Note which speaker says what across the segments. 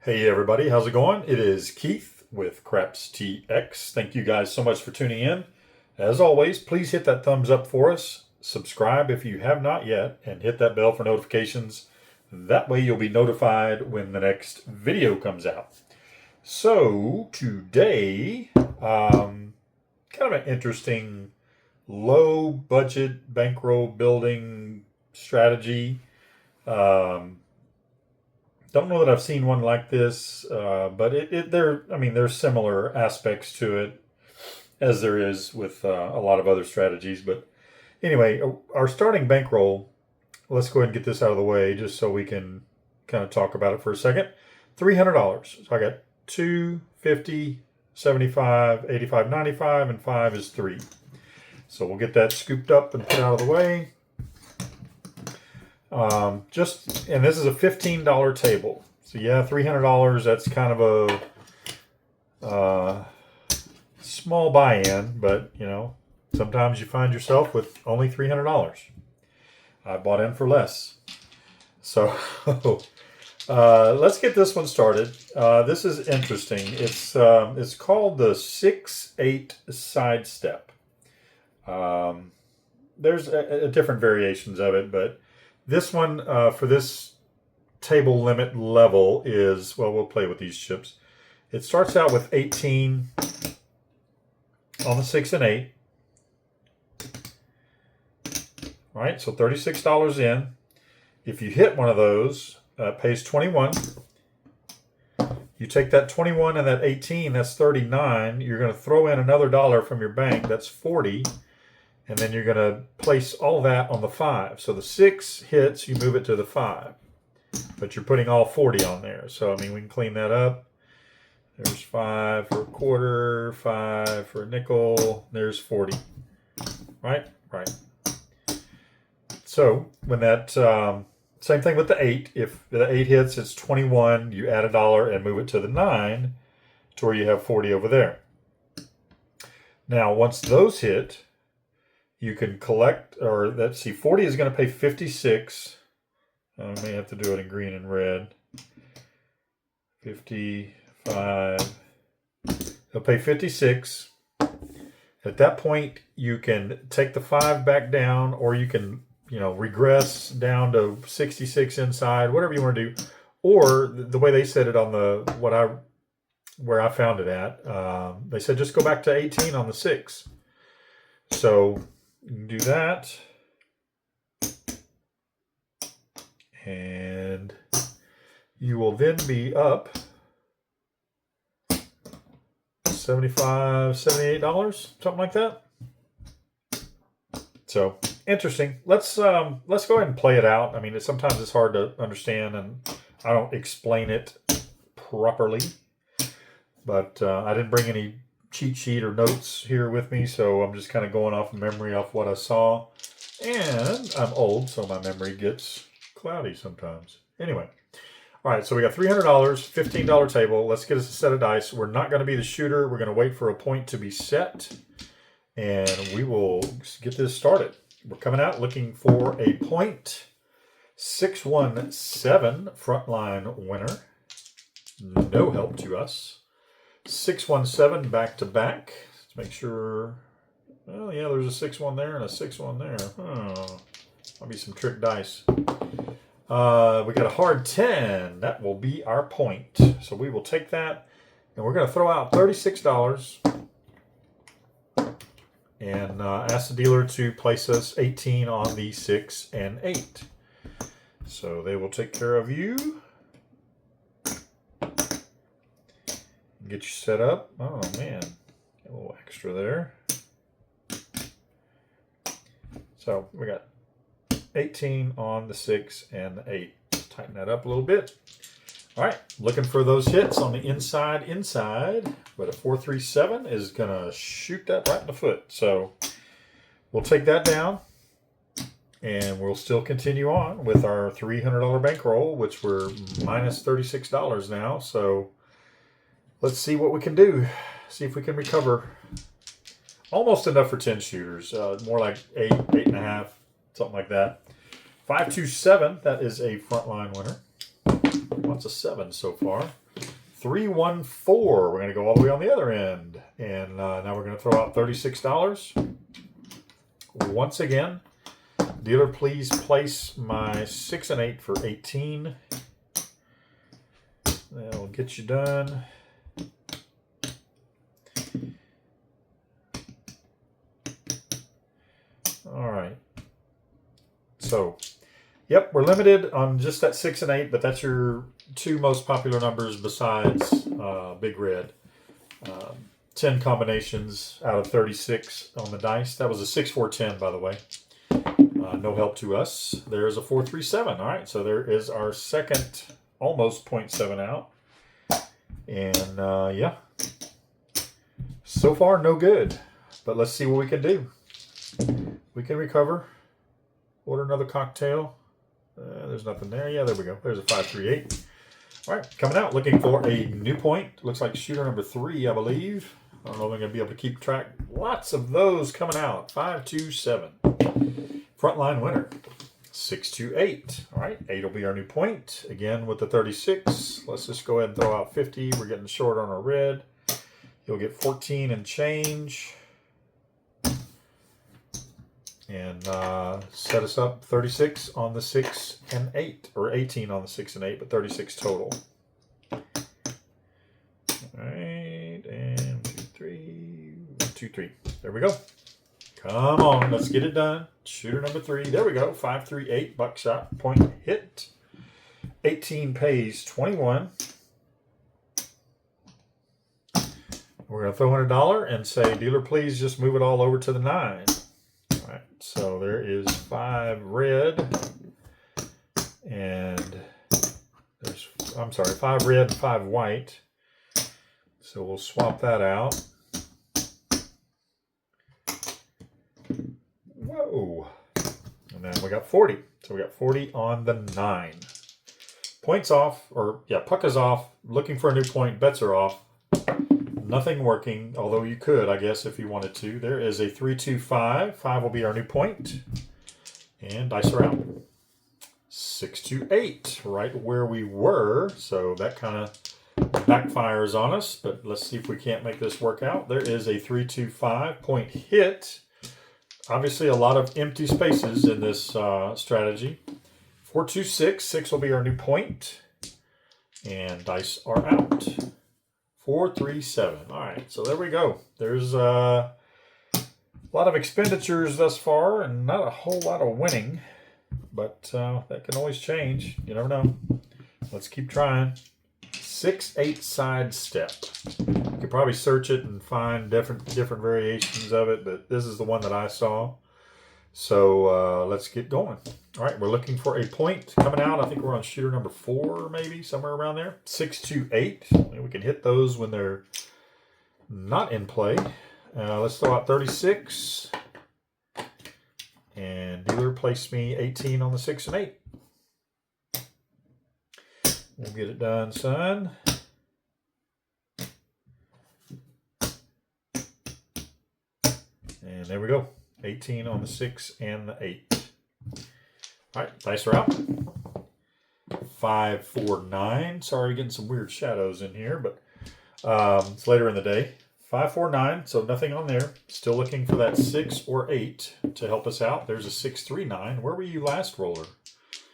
Speaker 1: Hey everybody, how's it going? It is Keith with Craps TX. Thank you guys so much for tuning in. As always, please hit that thumbs up for us. Subscribe if you have not yet, and hit that bell for notifications. That way you'll be notified when the next video comes out. So today, kind of an interesting low budget bankroll building strategy. Don't know that I've seen one like this, but there's similar aspects to it as there is with a lot of other strategies. But anyway, our starting bankroll, let's go ahead and get this out of the way just so we can kind of talk about it for a second. $300. So I got 2, 50, 75, 85, 95, and 5 is 3. So we'll get that scooped up and put out of the way. And this is a $15 table. So yeah, $300, that's kind of a small buy-in, but you know, sometimes you find yourself with only $300. I bought in for less. So let's get this one started. This is interesting. It's called the 6-8 sidestep. There's different variations of it, but this one, for this table limit level is, well, we'll play with these chips. It starts out with 18 on the 6 and 8. All right, so $36 in. If you hit one of those, it pays 21. You take that 21 and that 18, that's 39. You're going to throw in another dollar from your bank, that's 40. And then you're going to place all that on the 5. So the 6 hits, you move it to the 5. But you're putting all 40 on there. So, I mean, we can clean that up. There's 5 for a quarter, 5 for a nickel. There's 40. Right? Right. So, when that, same thing with the 8. If the 8 hits, it's 21. You add a dollar and move it to the 9 to where you have 40 over there. Now, once those hit, you can collect, or let's see, 40 is going to pay 56. I may have to do it in green and red. 55. They'll pay 56. At that point, you can take the 5 back down, or you can, regress down to 66 inside, whatever you want to do. Or the way they said it on where I found it at, they said just go back to 18 on the 6. So you can do that, and you will then be up $75, $78, something like that. So interesting. Let's go ahead and play it out. I mean, sometimes it's hard to understand, and I don't explain it properly. But I didn't bring any cheat sheet or notes here with me, so I'm just kind of going off memory off what I saw. And I'm old, so my memory gets cloudy sometimes. Anyway, all right, so we got $300, $15 table. Let's get us a set of dice. We're not going to be the shooter. We're going to wait for a point to be set, and we will get this started. We're coming out looking for a point. 617 frontline winner. No help to us. 617 back to back. Let's make sure. Oh yeah, there's a 6-1 there and a 6-1 there. Oh, might be some trick dice. We got a hard 10. That will be our point. So we will take that, and we're going to throw out $36 and ask the dealer to place us 18 on the 6 and 8. So they will take care of you. Get you set up. Oh man, a little extra there. So we got 18 on the 6 and the 8. Let's tighten that up a little bit. All right, looking for those hits on the inside, but a 437 is gonna shoot that right in the foot. So we'll take that down, and we'll still continue on with our $300 bankroll, which we're minus $36 now. So let's see what we can do. See if we can recover. Almost enough for 10 shooters. More like 8, 8.5, something like that. 527, that is a frontline winner. Lots of 7s so far. 3, 1, 4. We're going to go all the way on the other end. And now we're going to throw out $36. Once again, dealer, please place my 6 and 8 for 18. That'll get you done. All right. So, yep, we're limited on just that 6 and 8, but that's your 2 most popular numbers besides Big Red. 10 combinations out of 36 on the dice. That was a 6, 4, 10, by the way. No help to us. There's a 4, 3, 7. All right, so there is our second almost 0.7 out. And yeah, so far no good. But let's see what we can do. We can recover. Order another cocktail. There's nothing there. Yeah, there we go. There's a 5, 3, 8. All right, coming out, looking for a new point. Looks like shooter number 3, I believe. I don't know if I'm going to be able to keep track. Lots of those coming out. 5, 2, 7. Frontline winner. 6, 2, 8. All right, 8 will be our new point. Again with the 36. Let's just go ahead and throw out 50. We're getting short on our red. You'll get 14 and change. And set us up 36 on the 6 and 8. Or 18 on the 6 and 8, but 36 total. All right, and 2, 3. 1, 2, 3. There we go. Come on, let's get it done. Shooter number 3. There we go. 5, 3, 8. Buckshot. Point hit. 18 pays 21. We're going to throw in $1 and say, dealer, please just move it all over to the 9. All right, so there is 5 red. And there's, I'm sorry, 5 red, 5 white. So we'll swap that out. Whoa. And then we got 40. So we got 40 on the 9. Points off, or yeah, puck is off. Looking for a new point. Bets are off. Nothing working, although you could, I guess, if you wanted to. There is a 3, 2, 5. 5 will be our new point. And dice are out. 6, 2, 8. Right where we were. So that kind of backfires on us. But let's see if we can't make this work out. There is a 3, 2, 5. Point hit. Obviously, a lot of empty spaces in this strategy. 4, 2, 6. 6 will be our new point. And dice are out. 4, 3, 7. All right, so there we go. There's a lot of expenditures thus far and not a whole lot of winning. But that can always change. You never know. Let's keep trying. 6, 8 sidestep. You could probably search it and find different variations of it, but this is the one that I saw. So let's get going. All right, we're looking for a point coming out. I think we're on shooter number 4, maybe somewhere around there. 6, 2, 8. And we can hit those when they're not in play. Let's throw out 36. And dealer, place me 18 on the 6 and 8. We'll get it done, son. And there we go. 18 on the 6 and the 8. All right, dice are out. 5, 4, 9. Sorry, getting some weird shadows in here, but it's later in the day. 5, 4, 9, so nothing on there. Still looking for that 6 or 8 to help us out. There's a 6, 3, 9. Where were you last, roller?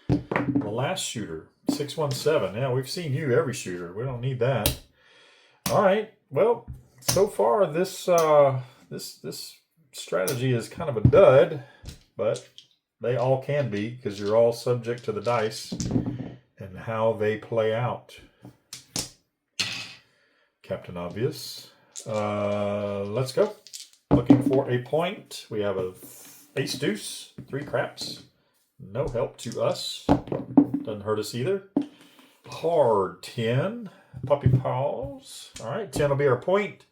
Speaker 1: The last shooter. 6, 1, 7. Yeah, we've seen you every shooter. We don't need that. All right. Well, so far this this strategy is kind of a dud, but they all can be because you're all subject to the dice and how they play out. Captain Obvious. Let's go. Looking for a point. We have a ace deuce, 3 craps. No help to us. Doesn't hurt us either. Hard 10. Puppy paws. All right, 10 will be our point.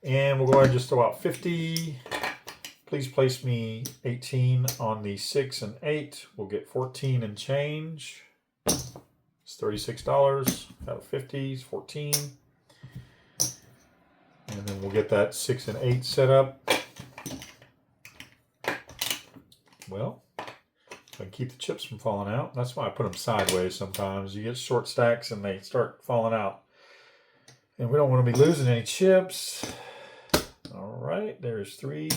Speaker 1: And we'll go ahead and just throw out 50. Please place me 18 on the 6 and 8. We'll get 14 and change. It's $36. Out of 50s, 14. And then we'll get that 6 and 8 set up. Well, so I can keep the chips from falling out. That's why I put them sideways sometimes. You get short stacks and they start falling out. And we don't want to be losing any chips. All right, there's 3.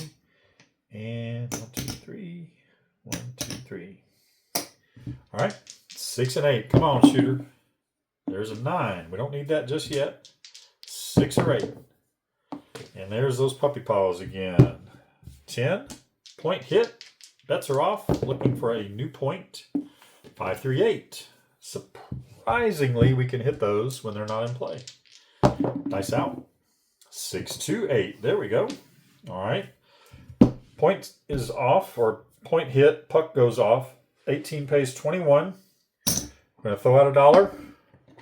Speaker 1: And 1, 2, 3. 1, 2, 3. All right, 6 and 8. Come on, shooter. There's a 9. We don't need that just yet. 6 or 8. And there's those puppy paws again. 10. Point hit. Bets are off. Looking for a new point. 5, 3, 8. Surprisingly, we can hit those when they're not in play. Dice out. 6, 2, 8. There we go. All right. Point is off, or point hit. Puck goes off. 18 pays 21. I'm going to throw out $1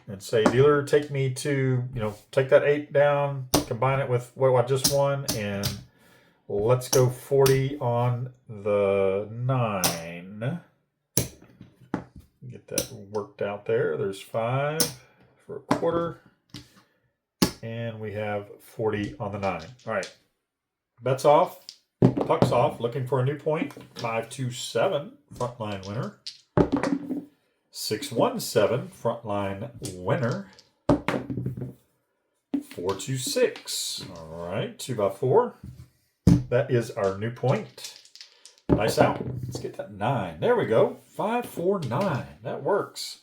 Speaker 1: and say, dealer, take me to, take that 8 down, combine it with what I just won, and let's go 40 on the 9. Get that worked out there. There's 5 for a quarter. And we have 40 on the 9. All right. Bets off. Puck's off. Looking for a new point. 5, 2, 7. Frontline winner. 6, 1, 7. Frontline winner. 4, 2, 6. All right. 2 by 4. That is our new point. Nice out. Let's get that 9. There we go. 5, 4, 9. That works.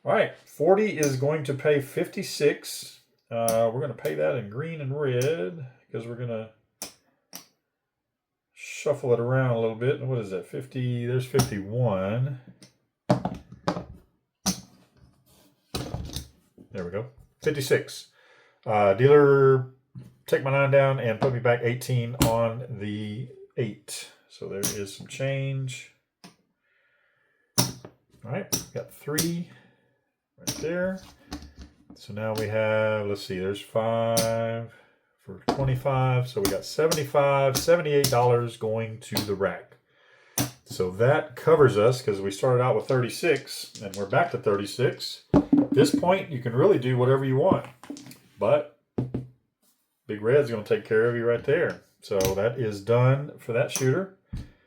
Speaker 1: All right. 40 is going to pay 56. We're going to pay that in green and red because we're going to shuffle it around a little bit. What is that? 50. There's 51. There we go. 56. Dealer, take my 9 down and put me back 18 on the 8. So there is some change. All right. Got 3 right there. So now we have, let's see, there's 5 for 25. So we got $75, $78 going to the rack. So that covers us because we started out with 36 and we're back to 36. At this point, you can really do whatever you want. But Big Red's going to take care of you right there. So that is done for that shooter.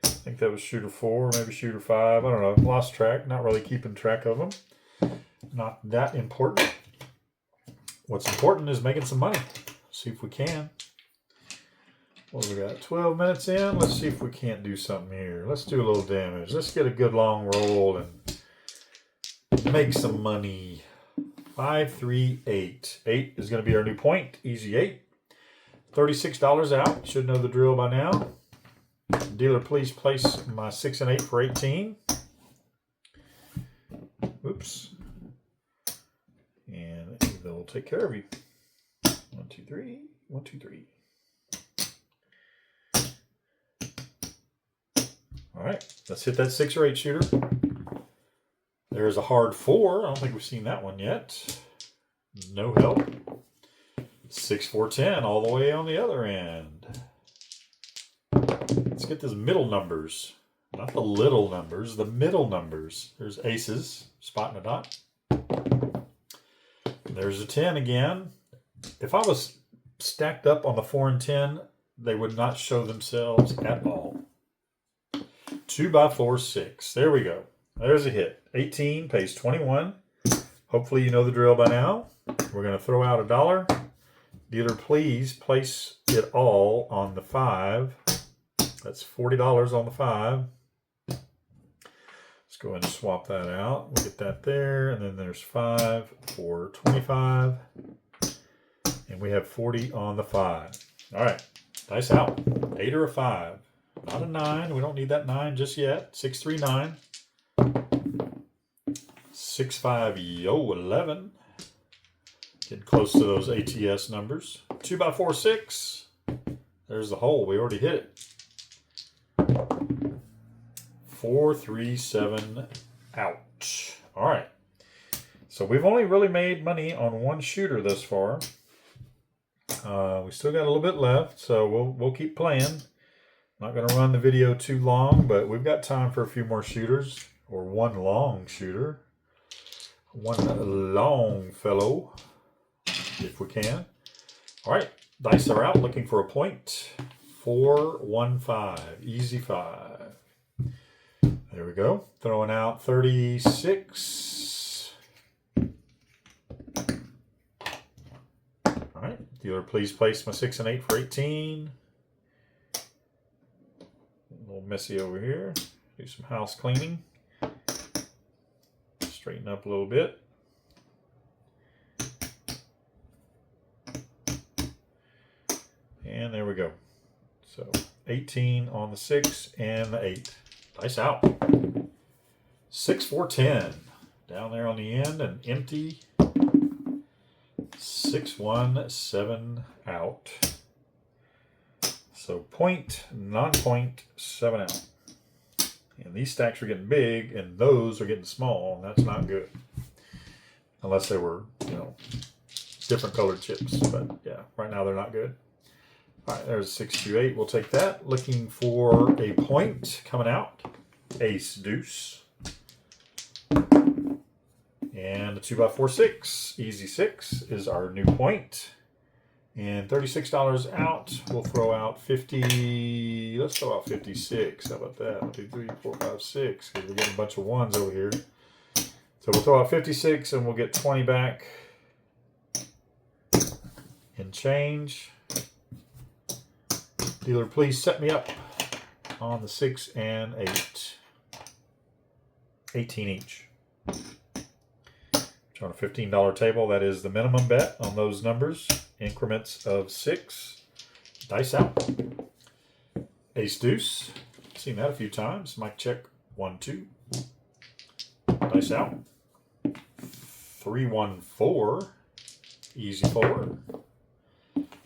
Speaker 1: I think that was shooter 4, maybe shooter 5. I don't know. Lost track. Not really keeping track of them. Not that important. What's important is making some money. See if we can. What do we got? 12 minutes in. Let's see if we can't do something here. Let's do a little damage. Let's get a good long roll and make some money. 5, 3, 8. 8 is going to be our new point. Easy 8. $36 out. Should know the drill by now. Dealer, please place my 6 and 8 for 18. Oops. And they'll take care of you. 1, 2, 3. 1, 2, 3. All right, let's hit that 6 or 8 shooter. There's a hard 4. I don't think we've seen that one yet. No help. 6, 4, 10 all the way on the other end. Let's get those middle numbers. Not the little numbers, the middle numbers. There's aces, spot and a dot. There's a 10 again. If I was stacked up on the 4 and 10, they would not show themselves at all. 2 by 4, 6. There we go. There's a hit. 18 pays 21. Hopefully you know the drill by now. We're going to throw out $1. Dealer, please place it all on the 5. That's $40 on the 5. Let's go ahead and swap that out. We'll get that there. And then there's 5 for 25. And we have 40 on the 5. All right. Dice out. 8 or a 5. Not a 9. We don't need that 9 just yet. 6, 3, 9. 6, 5, 11. Getting close to those ATS numbers. 2 by 4, 6. There's the hole. We already hit it. 4, 3, 7, out. All right. So we've only really made money on one shooter thus far. We still got a little bit left, so we'll keep playing. Not going to run the video too long, but we've got time for a few more shooters, or one long shooter. One long fellow, if we can. All right, dice are out, looking for a point. 4, 1, 5, easy 5. There we go. Throwing out 36. All right. Dealer, please place my 6 and 8 for 18. A little messy over here. Do some house cleaning. Straighten up a little bit. And there we go. So 18 on the 6 and the 8. Dice out. 6, 4, 10. Down there on the end and empty. 6, 1, 7 out. So point, non-point, 7 out. And these stacks are getting big and those are getting small, and that's not good. Unless they were, you know, different colored chips. But yeah, right now they're not good. All right, there's 6, 2, 8. We'll take that. Looking for a point coming out. Ace, deuce. And the 2x4, 6. Easy 6 is our new point. And $36 out. We'll throw out 50. Let's throw out 56. How about that? 1, 2, 3, 4, 5, 6. Because we're getting a bunch of ones over here. So we'll throw out 56 and we'll get 20 back. And change. Dealer, please set me up on the 6 and 8. 18 each. On a $15 table, that is the minimum bet on those numbers. Increments of 6. Dice out. Ace, deuce. Seen that a few times. Mic check. 1, 2. Dice out. 3, 1, 4. Easy 4.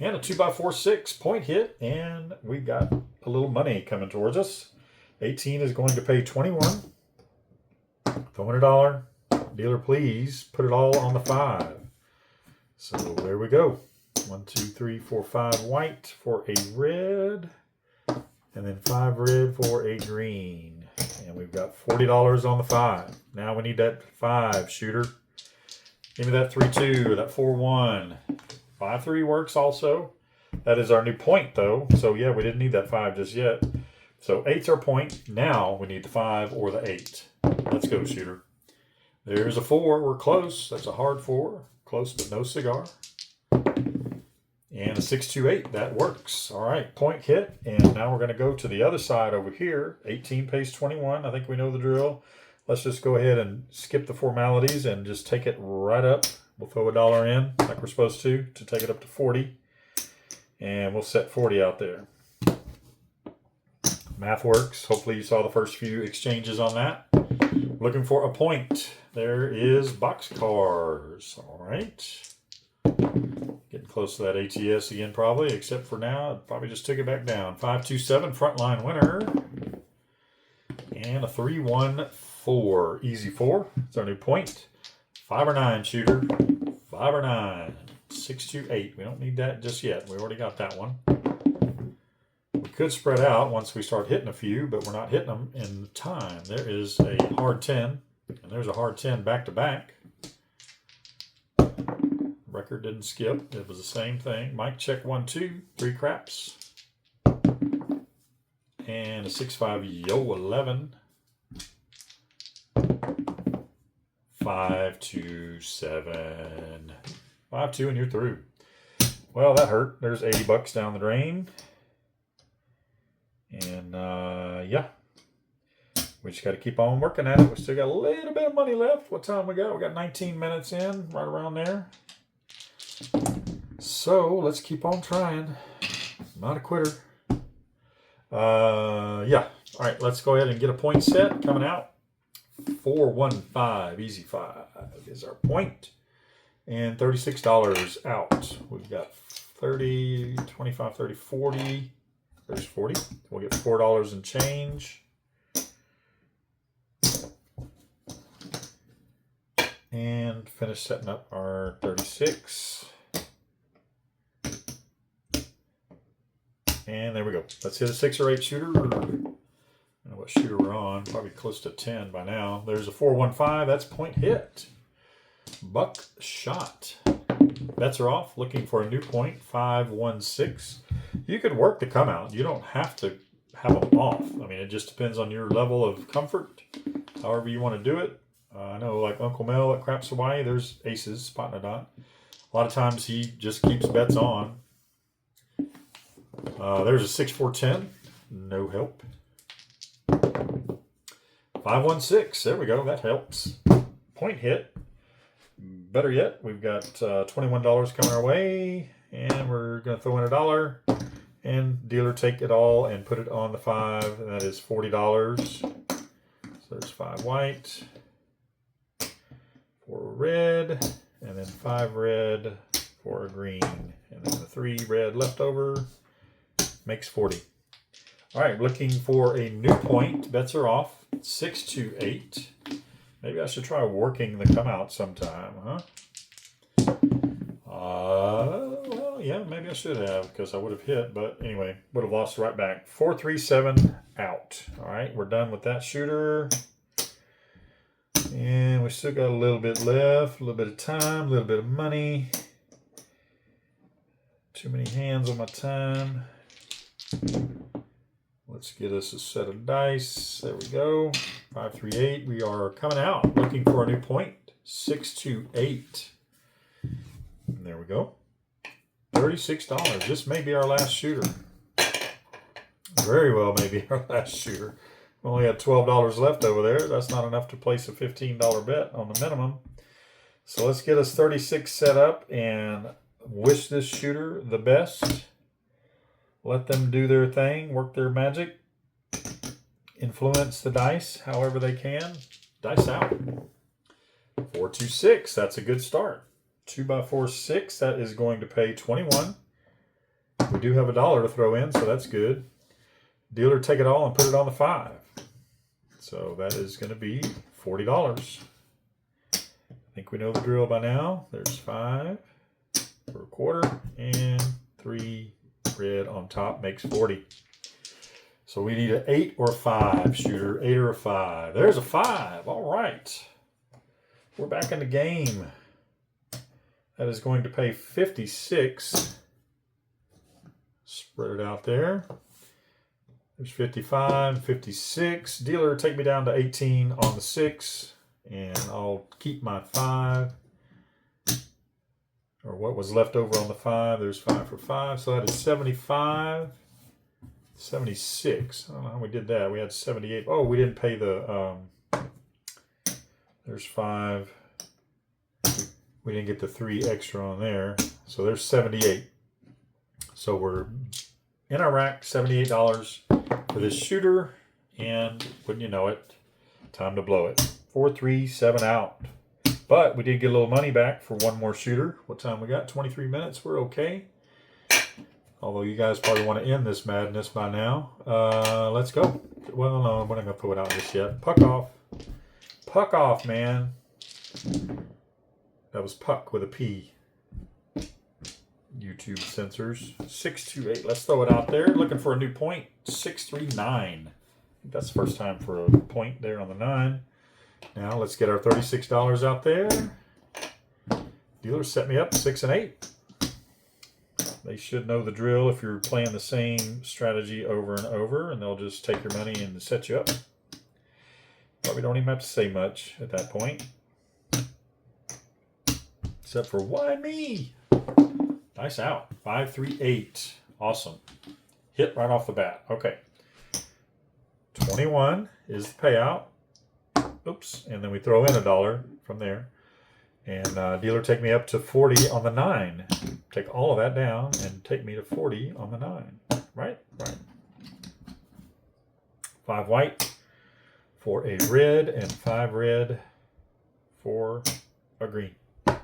Speaker 1: And a 2x4, 6. Point hit. And we got a little money coming towards us. 18 is going to pay 21. Throwing $1. Dealer, please put it all on the 5. So there we go. 1, 2, 3, 4, 5 white for a red. And then 5 red for a green. And we've got $40 on the 5. Now we need that 5 shooter. Give me that 3, 2, that 4, 1. 5, 3 works also. That is our new point though. So yeah, we didn't need that 5 just yet. So 8's our point. Now we need the 5 or the 8. Let's go, shooter. There's a 4. We're close. That's a hard 4. Close, but no cigar. And a 6, 2, 8. That works. All right. Point hit. And now we're going to go to the other side over here. 18 pays 21. I think we know the drill. Let's just go ahead and skip the formalities and just take it right up. We'll throw $1 in like we're supposed to take it up to 40. And we'll set 40 out there. Math works. Hopefully you saw the first few exchanges on that. Looking for a point. There is boxcars. All right. Getting close to that ATS again probably, except for now, it probably just took it back down. 5, 2, 7, frontline winner. And a 3, 1, 4. Easy 4. It's our new point. 5 or 9 shooter. 5 or 9. 6, 2, 8. We don't need that just yet. We already got that one. We could spread out once we start hitting a few, but we're not hitting them in time. There is a hard 10, and there's a hard 10 back to back. Record didn't skip. It was the same thing. Mic check 1, 2, 3 craps. And a 6, 5, yo, 11. 5, 2, 7. 5, 2, and you're through. Well, that hurt. There's $80 down the drain. And yeah, we just got to keep on working at it. We still got a little bit of money left. What time we got? We got 19 minutes in, right around there. So let's keep on trying. I'm not a quitter. Yeah. All right, let's go ahead and get a point set coming out. 4, 1, 5, easy 5 is our point. And $36 out. We've got 30, 25, 30, 40. There's 40. We'll get $4 and change. And finish setting up our 36. And there we go. Let's hit a 6 or 8 shooter. I don't know what shooter we're on. Probably close to 10 by now. There's a 4, 1, 5. That's point hit. Buck shot. Bets are off. Looking for a new point. 5, 1, 6. You could work the come out. You don't have to have them off. I mean, it just depends on your level of comfort, however you want to do it. I know like Uncle Mel at Craps Hawaii, there's aces, spot and a dot. A lot of times he just keeps bets on. There's a 6-4-10, no help. 5-1-6, there we go, that helps. Point hit. Better yet, we've got $21 coming our way, and we're going to throw in $1, and dealer take it all and put it on the 5, and that is $40. So there's 5 white, 4 red, and then 5 red, 4 green, and then the 3 red left over makes 40. All right, looking for a new point. Bets are off. 6-8. Maybe I should try working the come out sometime, huh? Well, yeah, maybe I should have because I would have hit, but anyway, would have lost right back. 4-3-7 out. All right, we're done with that shooter. And we still got a little bit left, a little bit of time, a little bit of money. Too many hands on my time. Let's get us a set of dice. There we go. 5-3-8. We are coming out looking for a new point. 6-8. And there we go. $36. This may be our last shooter. Very well may be our last shooter. We only had $12 left over there. That's not enough to place a $15 bet on the minimum. So let's get us 36 set up and wish this shooter the best. Let them do their thing, work their magic, influence the dice however they can. Dice out. 4-2-6, that's a good start. 2x4 6, that is going to pay 21. We do have $1 to throw in, so that's good. Dealer take it all and put it on the 5. So that is going to be $40. I think we know the drill by now. There's 5 for a quarter and 3 red on top makes 40. So we need an 8 or a 5 shooter. 8 or a 5. There's a 5. All right. We're back in the game. That is going to pay 56. Spread it out there. There's 55, 56. Dealer, take me down to 18 on the 6. And I'll keep my 5. Or what was left over on the 5. There's 5 for 5. So that is 75. 76. I don't know how we did that. We had 78. Oh, we didn't pay the... there's 5. We didn't get the 3 extra on there. So there's 78. So we're in our rack, $78 for this shooter. And wouldn't you know it, time to blow it. 4-3-7 out. But we did get a little money back for one more shooter. What time we got? 23 minutes. We're okay. Although you guys probably want to end this madness by now. Let's go. Well, no, we're not going to throw it out just yet. Puck off. Puck off, man. That was puck with a P. YouTube censors. 6-2-8. Let's throw it out there. Looking for a new point. 6-3-9. I think that's the first time for a point there on the 9. Now let's get our $36 out there. Dealer set me up 6 and 8. They should know the drill if you're playing the same strategy over and over, and they'll just take your money and set you up. Probably don't even have to say much at that point. Except for, why me? Nice out. 5-3-8. Awesome. Hit right off the bat. Okay. 21 is the payout. Oops. And then we throw in $1 from there. And dealer take me up to 40 on the 9. Take all of that down and take me to 40 on the 9. Right? Right. 5 white for a red and 5 red for a green. And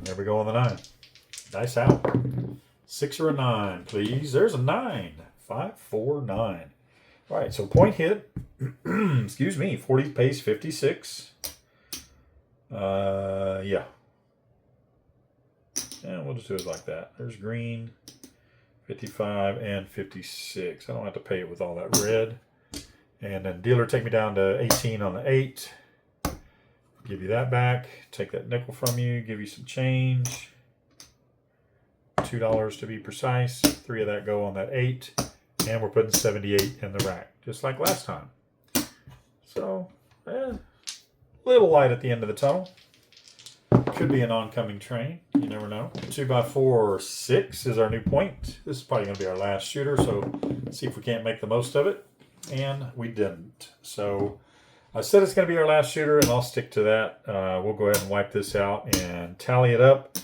Speaker 1: there we go on the 9. Nice out. 6 or a 9, please. There's a 9. 5-4-9. All right, so point hit. Excuse me. 40 pays 56. Yeah. And we'll just do it like that. There's green, 55 and 56. I don't have to pay it with all that red. And then dealer take me down to 18 on the 8. Give you that back. Take that nickel from you. Give you some change. $2 to be precise. 3 of that go on that 8. And we're putting 78 in the rack, just like last time. So, little light at the end of the tunnel. Could be an oncoming train. You never know. 2x4 6 is our new point. This is probably going to be our last shooter, so let's see if we can't make the most of it. And we didn't. So I said it's going to be our last shooter, and I'll stick to that. We'll go ahead and wipe this out and tally it up.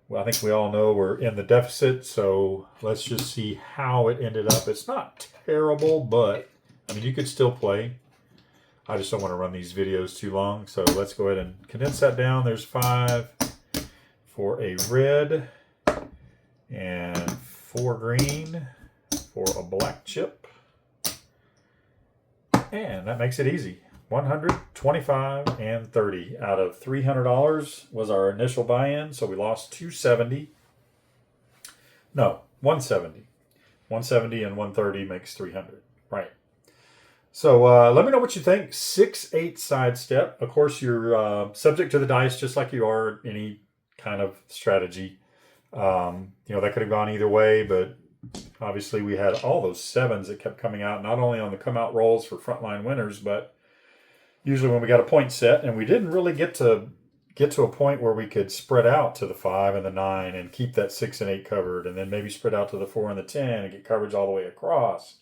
Speaker 1: Well, I think we all know we're in the deficit, so let's just see how it ended up. It's not terrible, but I mean, you could still play. I just don't want to run these videos too long, so let's go ahead and condense that down. There's 5 for a red and 4 green for a black chip. And that makes it easy. 100, 25, and 30 out of $300 was our initial buy-in, so we lost 270. No, 170. 170 and 130 makes 300. Right. So let me know what you think. 6-8 sidestep. Of course, you're subject to the dice just like you are any kind of strategy. You know, that could have gone either way, but obviously we had all those 7s that kept coming out, not only on the come out rolls for frontline winners, but usually when we got a point set, and we didn't really get to a point where we could spread out to the 5 and the 9 and keep that 6 and 8 covered, and then maybe spread out to the 4 and the 10 and get coverage all the way across.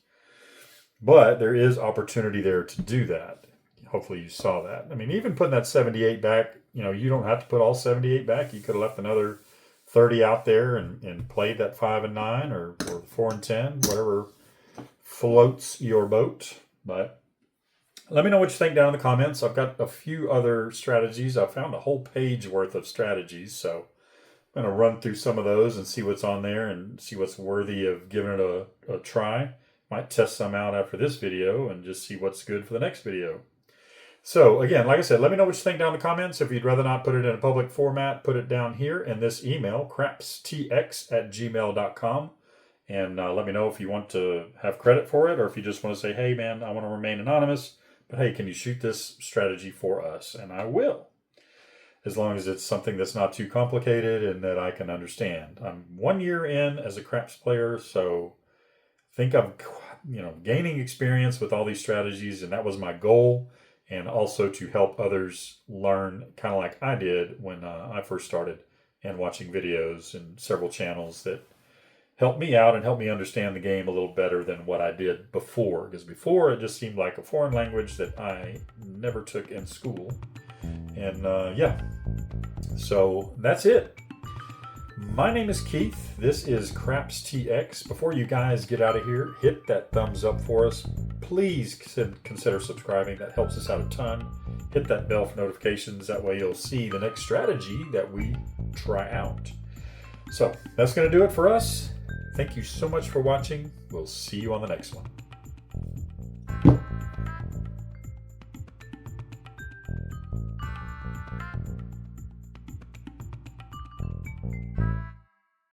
Speaker 1: But there is opportunity there to do that. Hopefully you saw that. I mean, even putting that 78 back, you know, you don't have to put all 78 back. You could have left another 30 out there and played that 5 and 9 or 4 and 10, whatever floats your boat. But let me know what you think down in the comments. I've got a few other strategies. I found a whole page worth of strategies, so I'm going to run through some of those and see what's on there and see what's worthy of giving it a try. Might test some out after this video and just see what's good for the next video. So again, like I said, let me know what you think down in the comments. If you'd rather not put it in a public format, put it down here in this email, crapstx@gmail.com. And let me know if you want to have credit for it, or if you just want to say, hey man, I want to remain anonymous, but hey, can you shoot this strategy for us? And I will, as long as it's something that's not too complicated and that I can understand. I'm 1 year in as a craps player, so I think I'm, you know, gaining experience with all these strategies, and that was my goal, and also to help others learn, kind of like I did when I first started, and watching videos and several channels that helped me out and helped me understand the game a little better than what I did before, because before it just seemed like a foreign language that I never took in school. And yeah, so that's it. My name is Keith. This is Craps TX. Before you guys get out of here, hit that thumbs up for us. Please consider subscribing. That helps us out a ton. Hit that bell for notifications. That way you'll see the next strategy that we try out. So that's going to do it for us. Thank you so much for watching. We'll see you on the next one.